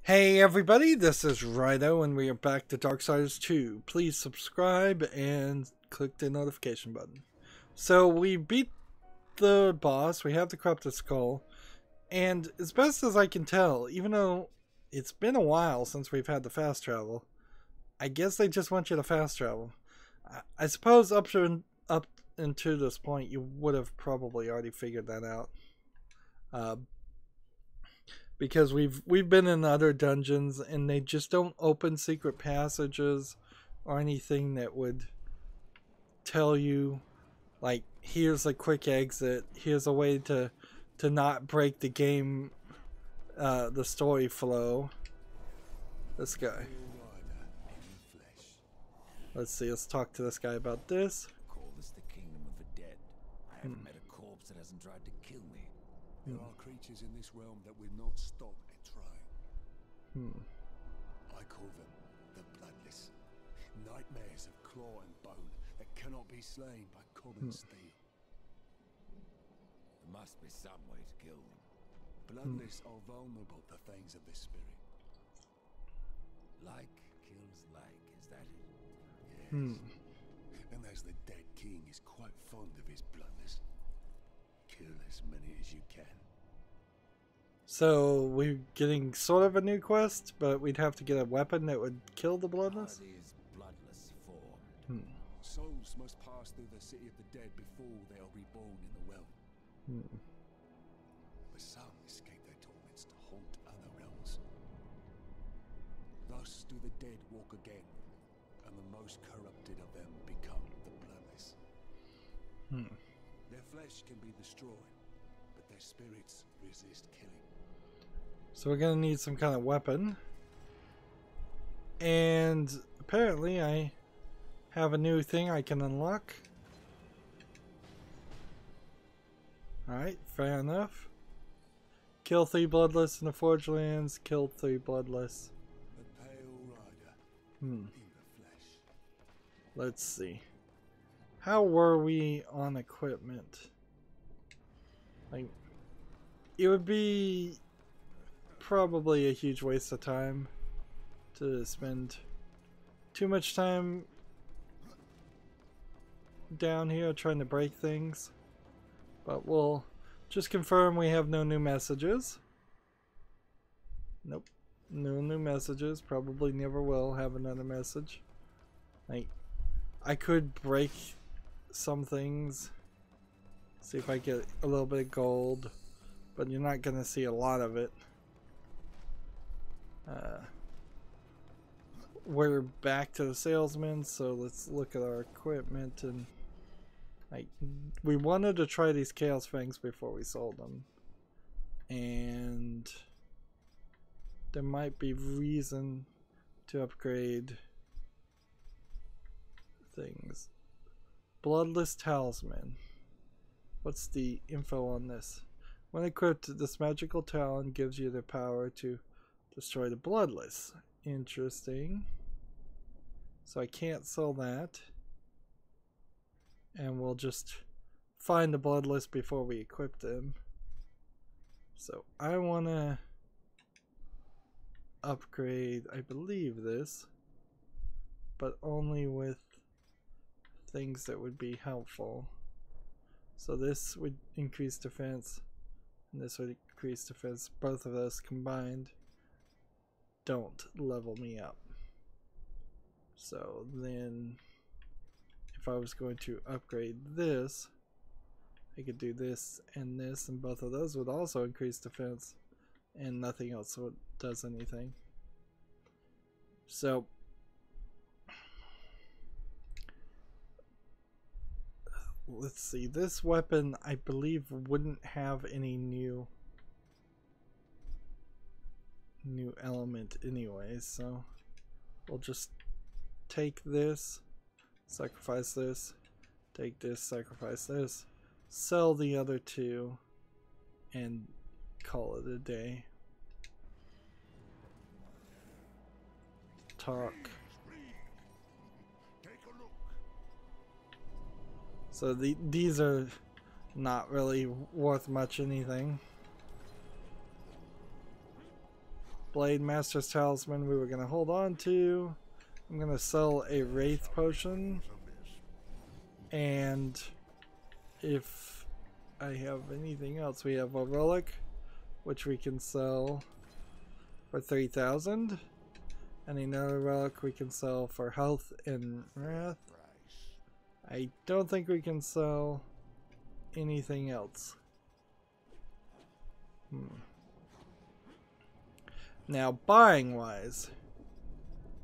Hey everybody, this is Rydo and we are back to Darksiders 2. Please subscribe and click the notification button. So we beat the boss, we have the corrupted skull, and as best as I can tell, even though it's been a while since we've had the fast travel, I guess they just want you to fast travel. I suppose up until this point you would have probably already figured that out. Because we've been in other dungeons and they just don't open secret passages or anything that would tell you, like, here's a quick exit, here's a way to not break the game, the story flow. This guy. Let's see, let's talk to this guy about this. Call this the kingdom of the dead. I haven't met a corpse that hasn't tried to kill me. There are creatures in this realm that will not stop at trying. I call them the bloodless. Nightmares of claw and bone that cannot be slain by common steel. There must be some way to kill them. Bloodless are vulnerable to things of the spirit. Like kills like, is that it? Yes. And as the dead king is quite fond of his bloodless, kill as many as you can. So we're getting sort of a new quest, but we'd have to get a weapon that would kill the bloodless? These bloodless formed. Souls must pass through the city of the dead before they are reborn in the realm. But some escape their torments to haunt other realms. Thus do the dead walk again, and the most corrupted of them become the bloodless. Their flesh can be destroyed, but their spirits resist killing. So we're gonna need some kind of weapon. And apparently I have a new thing I can unlock. Alright, fair enough. Kill 3 bloodless in the Forge Lands, kill 3 bloodless. The pale rider in the flesh. Let's see. How were we on equipment? Like, it would be probably a huge waste of time to spend too much time down here trying to break things. But we'll just confirm we have no new messages. Nope. No new messages. Probably never will have another message. Like, I could break some things. See if I get a little bit of gold. But you're not going to see a lot of it. We're back to the salesman, so let's look at our equipment. And we wanted to try these chaos fangs before we sold them, and there might be reason to upgrade things. Bloodless talisman. What's the info on this? When equipped, this magical talon gives you the power to destroy the bloodless. Interesting. So I can't sell that. And we'll just find the bloodless before we equip them. So I want to upgrade, I believe, this, but only with things that would be helpful. So this would increase defense, and this would increase defense. Both of those combined don't level me up. So then if I was going to upgrade this, I could do this, and both of those would also increase defense, and nothing else does anything. So let's see, this weapon I believe wouldn't have any new element anyway, so we'll just take this, sacrifice this, take this, sacrifice this, sell the other two, and call it a day. Talk. So these are not really worth much anything. Blade Master's Talisman we were going to hold on to. I'm going to sell a Wraith Potion. And if I have anything else, we have a Relic, which we can sell for 3,000. And another Relic we can sell for Health and Wrath. I don't think we can sell anything else. Now, buying wise,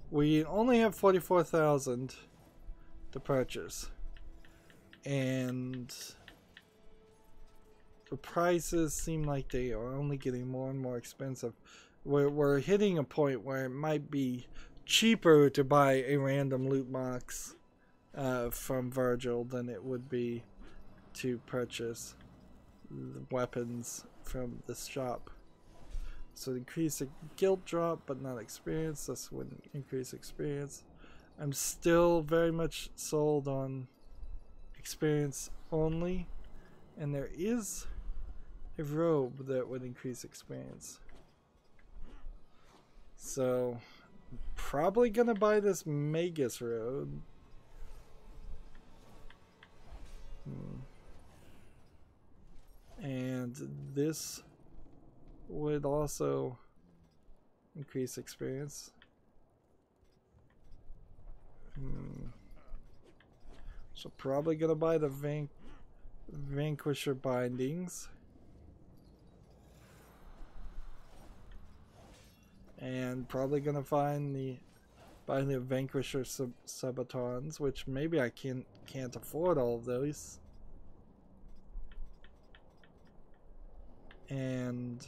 we only have 44,000 to purchase, and the prices seem like they are only getting more and more expensive. We're hitting a point where it might be cheaper to buy a random loot box from Virgil than it would be to purchase the weapons from this shop. So increase a guild drop but not experience. This wouldn't increase experience. I'm still very much sold on experience only, and there is a robe that would increase experience. So probably gonna buy this Magus robe. And this would also increase experience. So probably gonna buy the Vanquisher bindings. And probably gonna buy the Vanquisher Subatons, which maybe I can't afford all of those. And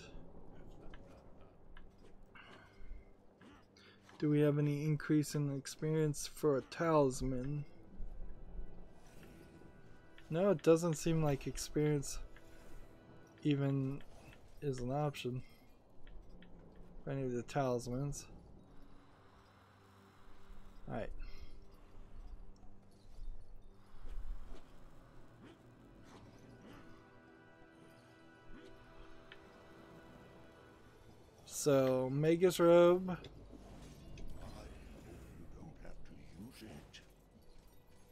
do we have any increase in experience for a talisman? No, it doesn't seem like experience even is an option for any of the talismans. Alright. So, Magus robe.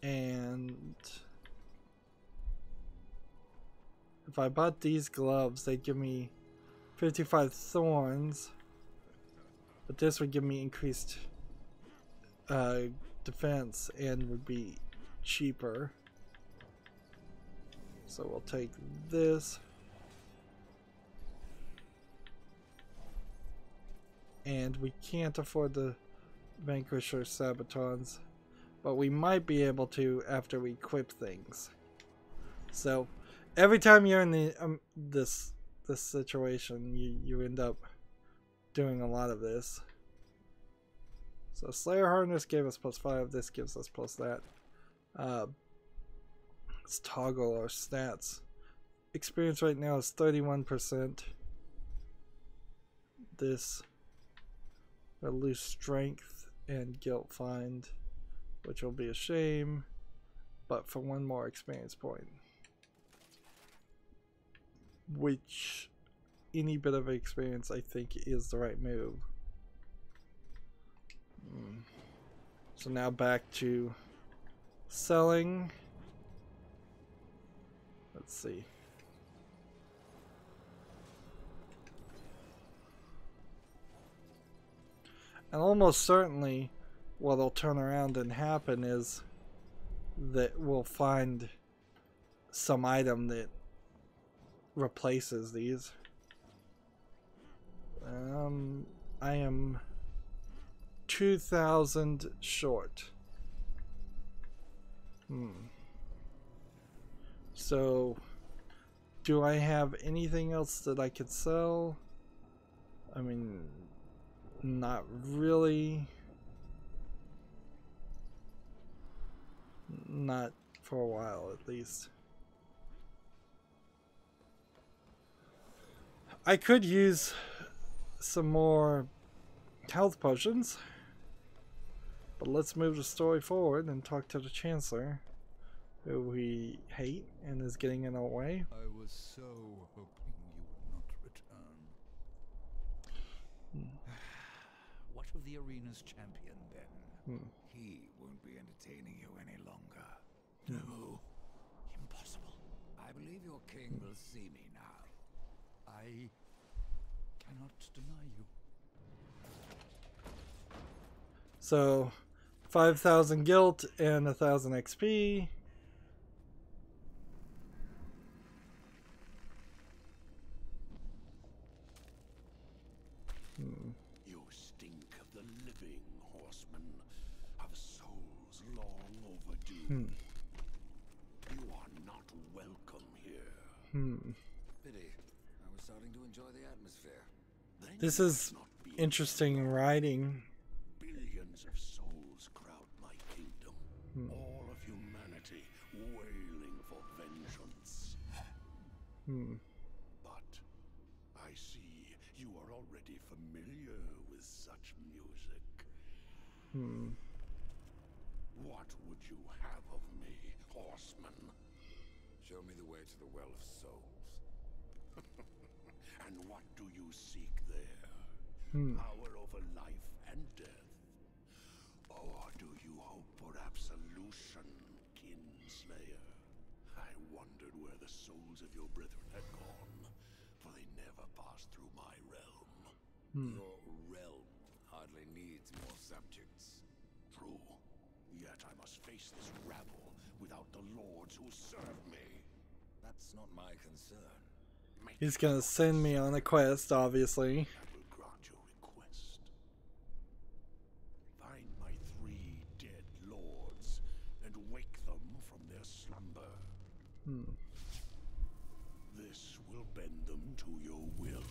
And if I bought these gloves, they'd give me 55 thorns. But this would give me increased defense and would be cheaper. So we'll take this. And we can't afford the Vanquisher Sabatons, but we might be able to after we equip things. So every time you're in the this situation, you end up doing a lot of this. So Slayer Harness gave us +5. This gives us plus that. Let's toggle our stats. Experience right now is 31%. This will lose strength and guilt find, which will be a shame, but for one more experience point, which any bit of experience I think is the right move. So now back to selling. Let's see. And almost certainly what'll turn around and happen is that we'll find some item that replaces these. I am 2,000 short. So do I have anything else that I could sell? I mean, not really. Not for a while, at least. I could use some more health potions, but let's move the story forward and talk to the Chancellor, who we hate and is getting in our way. I was so hoping you would not return. the arena's champion then. Hmm. He won't be entertaining you any longer. No. Impossible. I believe your king will see me now. I cannot deny you. So 5,000 guilt and 1,000 XP. You stink of the living, Horseman, of souls long overdue. You are not welcome here. Pity. I was starting to enjoy the atmosphere. Then This you is must not be interesting writing. Billions of souls crowd my kingdom. All of humanity wailing for vengeance. But I see you are already familiar with such music. What would you have of me, Horseman? Show me the way to the Well of Souls. And what do you seek there? Power over life and death? Or do you hope for absolution, Kinslayer? I wondered where the souls of your brethren had gone, for they never passed through my realm. Your realm hardly needs more subjects. True. Yet I must face this rabble without the lords who serve me. That's not my concern. Make He's gonna send me on a quest, obviously. I will grant your request. Find my 3 dead lords and wake them from their slumber. This will bend them to your will.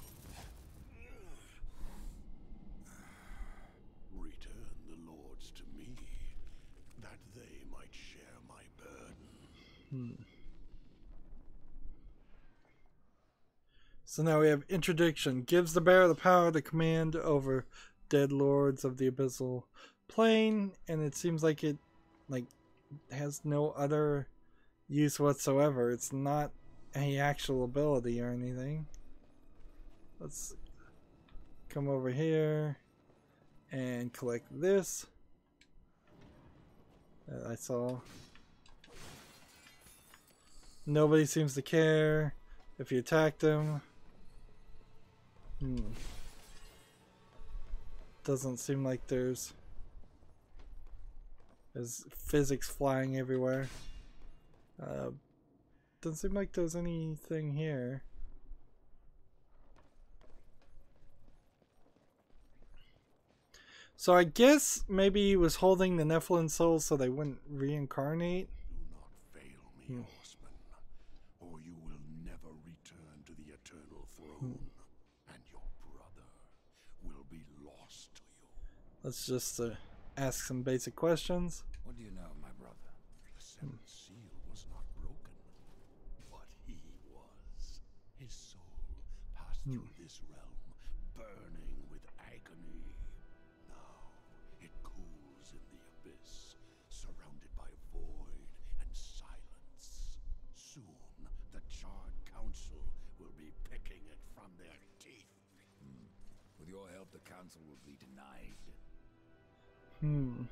Return the lords to me, that they might share my burden. So now we have introduction. Gives the bearer the power to command over dead lords of the abyssal plane, and it seems like it has no other use whatsoever. It's not any actual ability or anything. Let's come over here and collect this that I saw. Nobody seems to care if you attack them. Doesn't seem like there's physics flying everywhere. Doesn't seem like there's anything here. So I guess maybe he was holding the Nephilim souls so they wouldn't reincarnate. Do not fail me, Horseman, or you will never return to the eternal throne, and your brother will be lost to you. Let's just ask some basic questions. What do you know, my brother? The seventh seal was not broken, but he was. His soul passed through this realm, burning with agony. Now it cools in the abyss, surrounded by void and silence. Soon the charred council will be picking it from their teeth. With your help, the council will be denied. You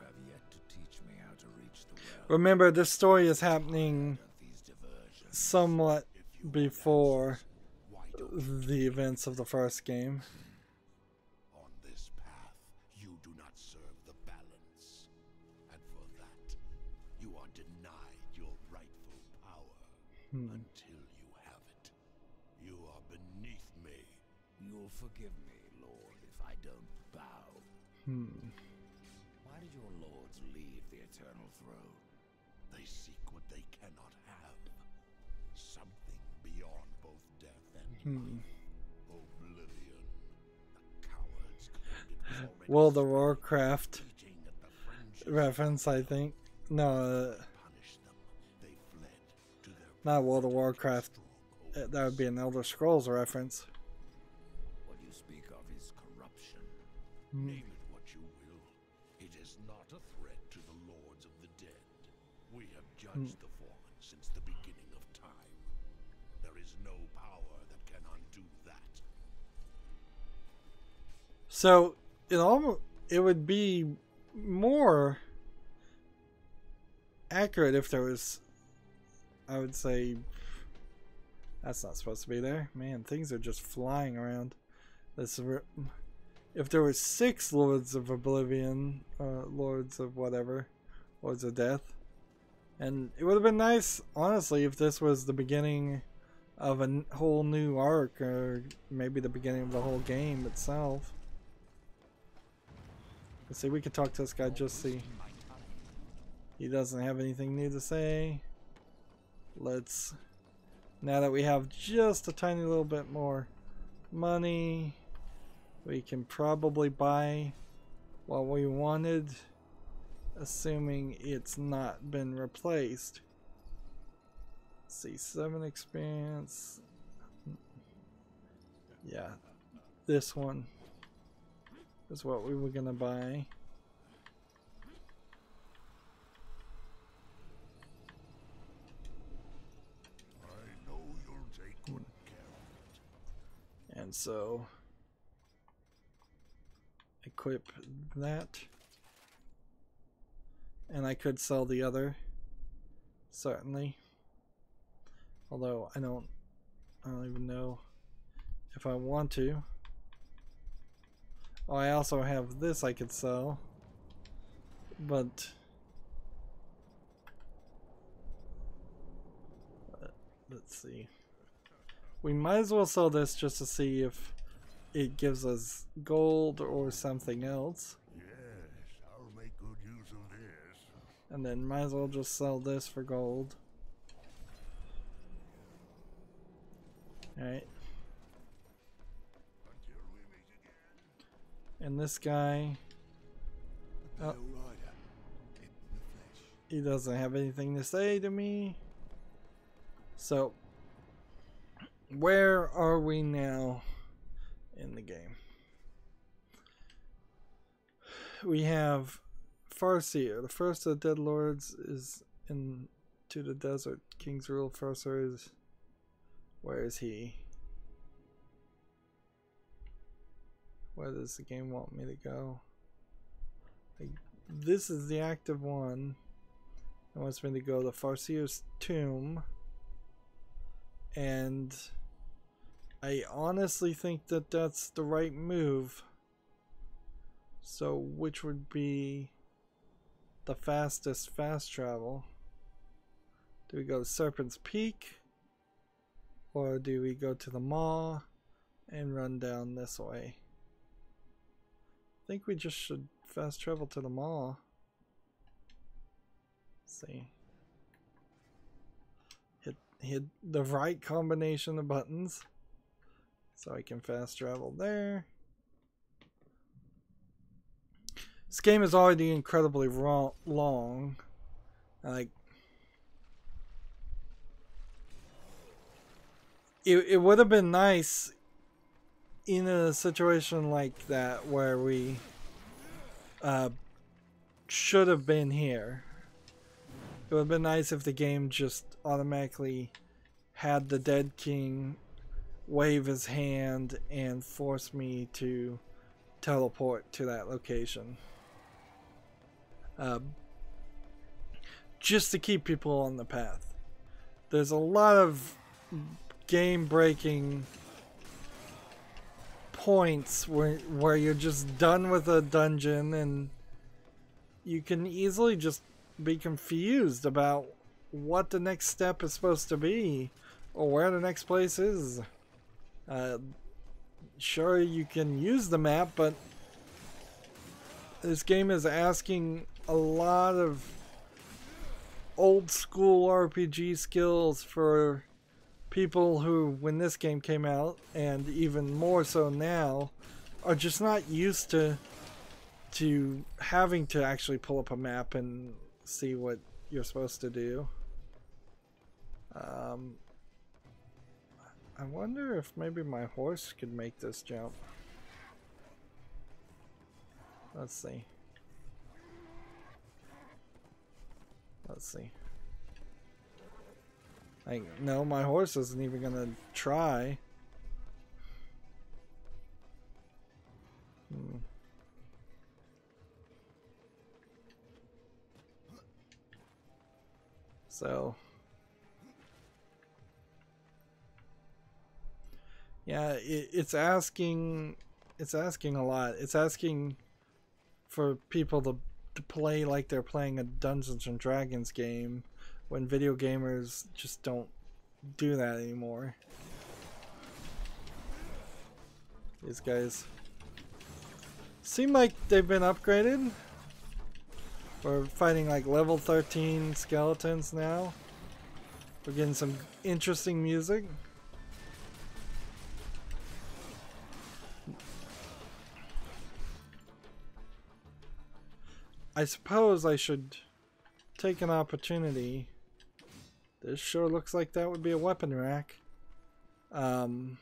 have yet to teach me how to reach the well. Remember, this story is happening Of these diversions. somewhat before the events of the first game. On this path, you do not serve the balance. And for that, you are denied your rightful power until you have it. You are beneath me. You'll forgive me, Lord, if I don't bow. Why did your lords leave the eternal throne? They seek what they cannot have. Something beyond both death and life. Oblivion. The cowards claimed it was already World of Warcraft eating at the fringes. reference, I think. No, Punish them. They fled to their not World of Warcraft. strongholds. That would be an Elder Scrolls reference. What you speak of is corruption. Name it what you will. It is not a threat to the lords of the dead. We have judged the fallen since the beginning of time. There is no power that can undo that. So, it would be more accurate if there was, I would say, that's not supposed to be there. Man, things are just flying around. If there were 6 Lords of Oblivion, Lords of whatever, Lords of Death, and it would have been nice, honestly, if this was the beginning of a whole new arc, or maybe the beginning of the whole game itself. Let's see, we could talk to this guy, just see. He doesn't have anything new to say. Let's, now that we have just a tiny little bit more money, we can probably buy what we wanted, assuming it's not been replaced. Let's see, 7 experience. Yeah, this one is what we were gonna buy. I know you'll take good care of it. And so equip that, and I could sell the other, certainly, although I don't even know if I want to. Oh, I also have this I could sell, but let's see, we might as well sell this just to see if it gives us gold or something else. Yes, I'll make good use of this. And then might as well just sell this for gold. Alright. Until we meet again. And this guy, The Rydo, in the flesh. he doesn't have anything to say to me. So, where are we now in the game? We have Farseer, the first of the dead lords, is into the desert. King's rule. Farseer is, where is he? Where does the game want me to go? This is the active one. It wants me to go to Farseer's tomb, and I honestly think that that's the right move. So which would be the fastest fast travel? Do we go to Serpent's Peak, or do we go to the Maw and run down this way? I think we just should fast travel to the Maw. Let's see. Hit the right combination of buttons so I can fast travel there. This game is already incredibly long. Like, it would have been nice in a situation like that where we should have been here. It would have been nice if the game just automatically had the dead king wave his hand and force me to teleport to that location. Just to keep people on the path. There's a lot of game-breaking points where you're just done with a dungeon and you can easily just be confused about what the next step is supposed to be or where the next place is. Sure, you can use the map, but this game is asking a lot of old school RPG skills for people who, when this game came out, and even more so now, are just not used to having to actually pull up a map and see what you're supposed to do. I wonder if maybe my horse could make this jump. Let's see. Let's see. No, my horse isn't even gonna try. So yeah, it's asking a lot. It's asking for people to play like they're playing a Dungeons and Dragons game when video gamers just don't do that anymore. These guys seem like they've been upgraded. We're fighting like level 13 skeletons now. We're getting some interesting music. I suppose I should take an opportunity. This sure looks like that would be a weapon rack. Should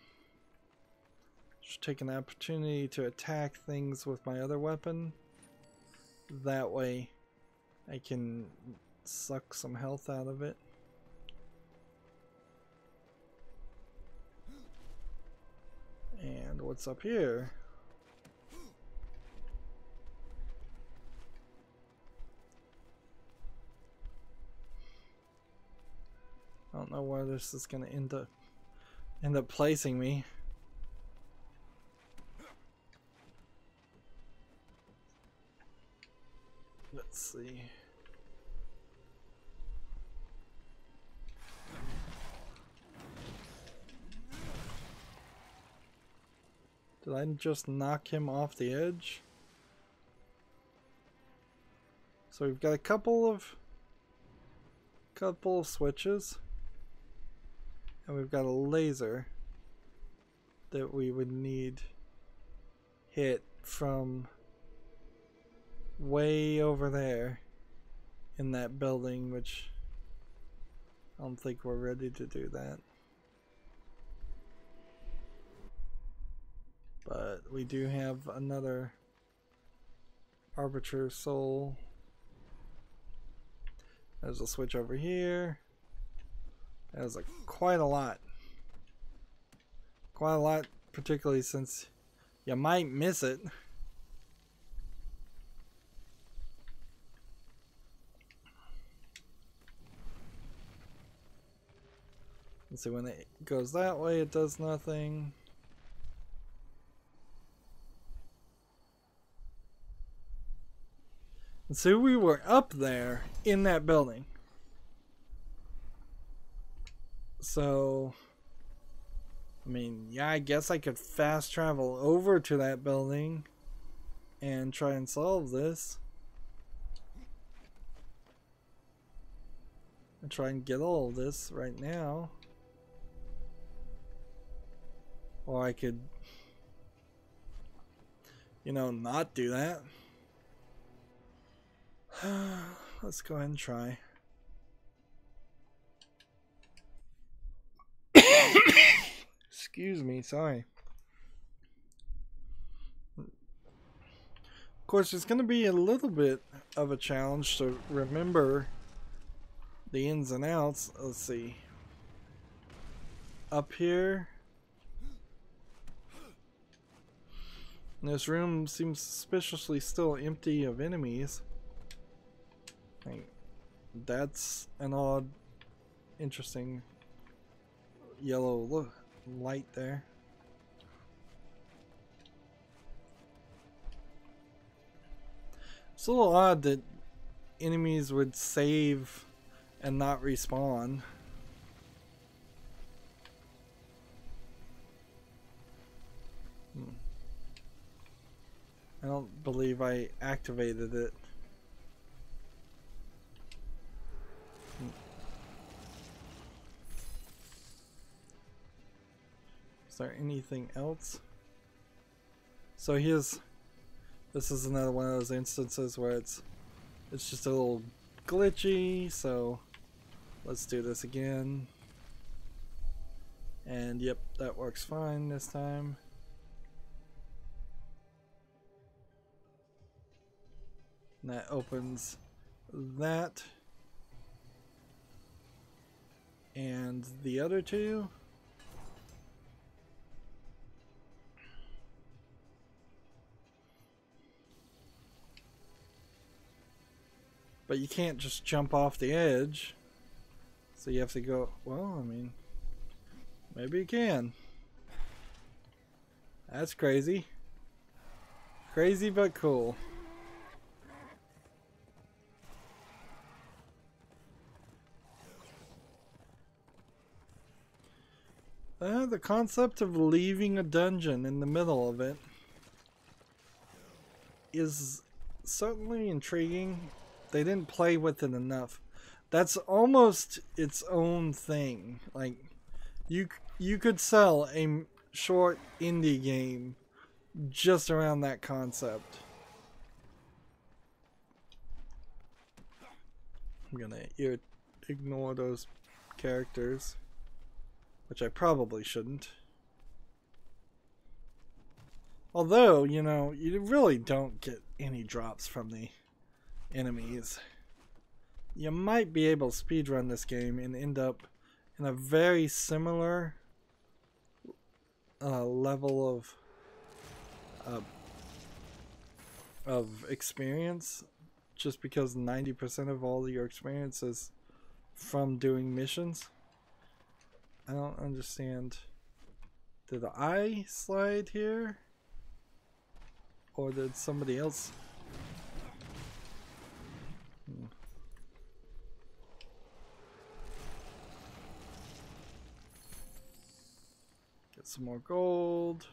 take an opportunity to attack things with my other weapon. That way I can suck some health out of it. And what's up here? I don't know where this is gonna end up placing me. Let's see. Did I just knock him off the edge? So we've got a couple of switches. And we've got a laser that we would need hit from way over there in that building, which I don't think we're ready to do that. But we do have another Arbiter Soul. There's a switch over here. There's quite a lot. Quite a lot, particularly since you might miss it. Let's see, when it goes that way, it does nothing. And so we were up there in that building. So, I mean, yeah, I guess I could fast travel over to that building and try and solve this. And try and get all of this right now. Or I could, you know, not do that. Let's go ahead and try. Excuse me, sorry. Of course, it's going to be a little bit of a challenge to remember the ins and outs. Let's see. Up here. This room seems suspiciously still empty of enemies. That's an odd, interesting yellow light there. It's a little odd that enemies would save and not respawn. I don't believe I activated it. Is there anything else? So this is another one of those instances where it's just a little glitchy, so let's do this again. And yep, that works fine this time. And that opens that. And the other two. But you can't just jump off the edge. So you have to go, well, I mean, maybe you can. That's crazy. Crazy but cool. The concept of leaving a dungeon in the middle of it is certainly intriguing. They didn't play with it enough. That's almost its own thing. Like, you could sell a short indie game just around that concept. I'm gonna ignore those characters, which I probably shouldn't. Although, you know, you really don't get any drops from the enemies. You might be able to speedrun this game and end up in a very similar level of experience, just because 90% of all your experience is from doing missions. I don't understand. Did I slide here? Or did somebody else? Get some more gold.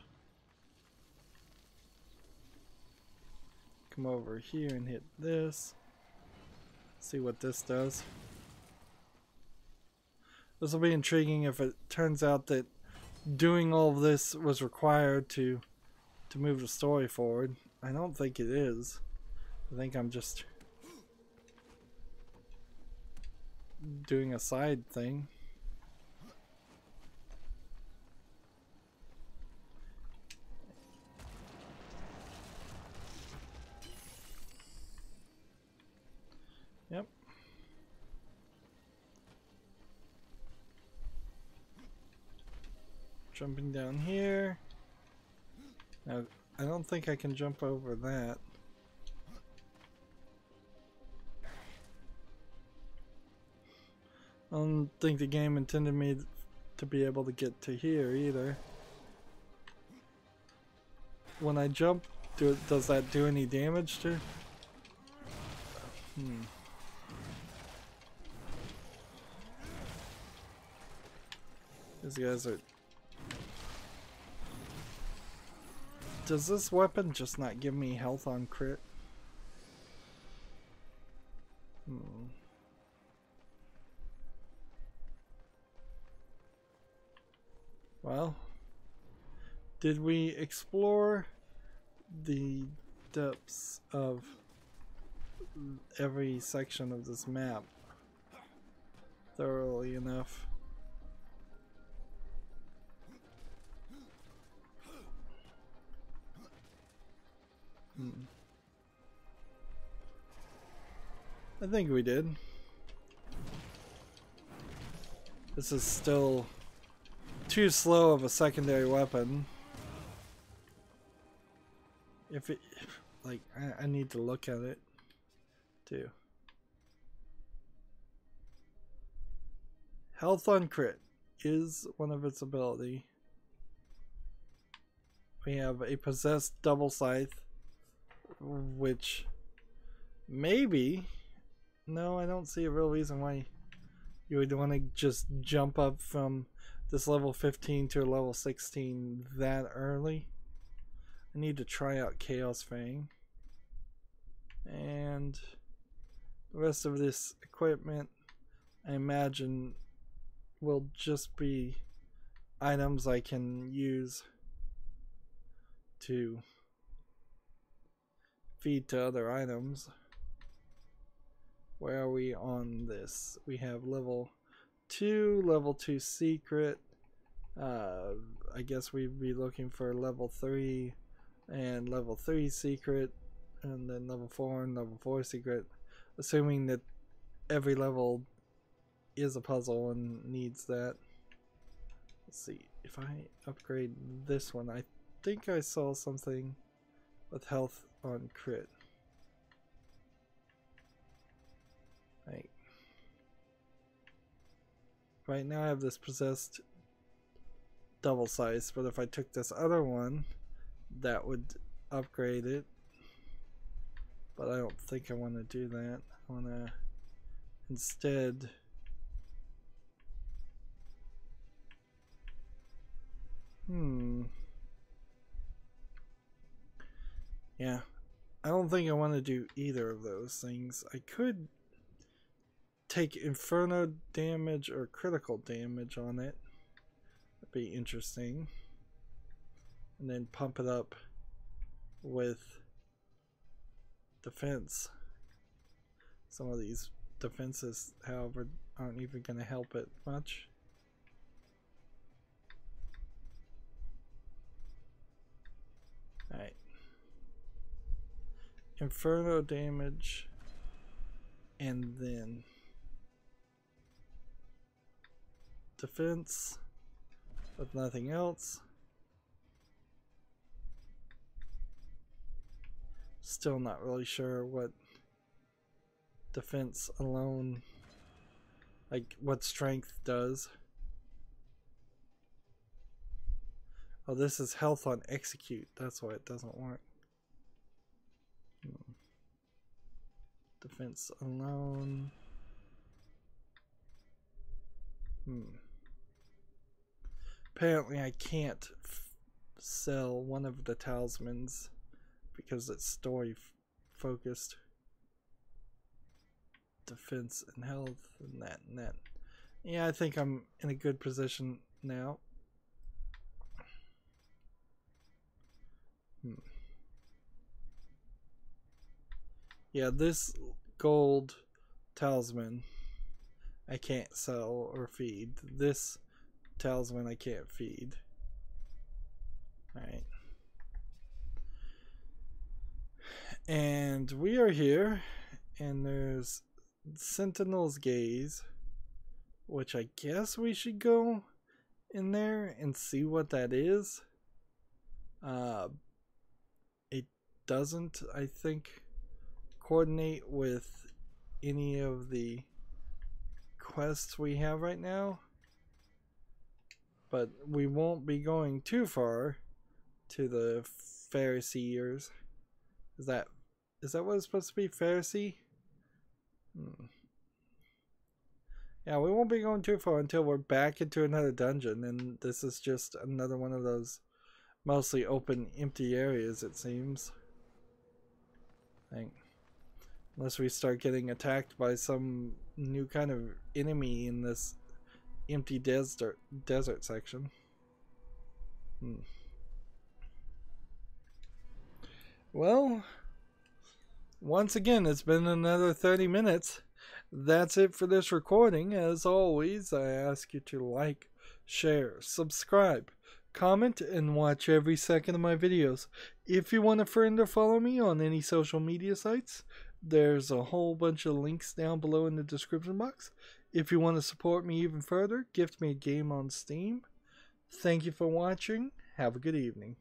Come over here and hit this. See what this does. This will be intriguing if it turns out that doing all of this was required to move the story forward. I don't think it is. I think I'm just doing a side thing. Yep. Jumping down here. Now, I don't think I can jump over that. I don't think the game intended me to be able to get to here either. When I jump, does that do any damage to? These guys are... Does this weapon just not give me health on crit? Well, did we explore the depths of every section of this map thoroughly enough? I think we did. This is still too slow of a secondary weapon. If it, like, I need to look at it too. Health on crit is one of its ability. We have a possessed double scythe, which maybe, no, I don't see a real reason why you would want to just jump up from this level 15 to a level 16 that early. I need to try out Chaos Fang. And the rest of this equipment, I imagine, will just be items I can use to feed to other items. Where are we on this? We have level 2, level 2 secret. I guess we'd be looking for level 3 and level 3 secret, and then level 4 and level 4 secret, assuming that every level is a puzzle and needs that. Let's see, if I upgrade this one, I think I saw something with health on crit. Right. right now I have this possessed double size, but if I took this other one, that would upgrade it. But I don't think I want to do that. I want to instead yeah, I don't think I want to do either of those things. I could take inferno damage or critical damage on it. That'd be interesting. And then pump it up with defense. Some of these defenses, however, aren't even going to help it much. Alright. Inferno damage, and then defense with nothing else. Still not really sure what defense alone, like what strength does. Oh, this is health on execute. That's why it doesn't work. Defense alone. Apparently I can't sell one of the talismans because it's story focused. Defense and health and that and that. Yeah, I think I'm in a good position now. Yeah, this gold talisman I can't sell or feed. This talisman I can't feed. Alright. And we are here, and there's Sentinel's Gaze, which I guess we should go in there and see what that is. It doesn't, I think, coordinate with any of the quests we have right now, but we won't be going too far to the Phariseers. Is that what it's supposed to be? Pharisee? Yeah, we won't be going too far until we're back into another dungeon, and this is just another one of those mostly open empty areas, it seems. I think. Unless we start getting attacked by some new kind of enemy in this empty desert section. Well, once again, it's been another 30 minutes. That's it for this recording. As always, I ask you to like, share, subscribe, comment, and watch every second of my videos. If you want a friend or follow me on any social media sites, there's a whole bunch of links down below in the description box. If you want to support me even further, gift me a game on Steam. Thank you for watching. Have a good evening.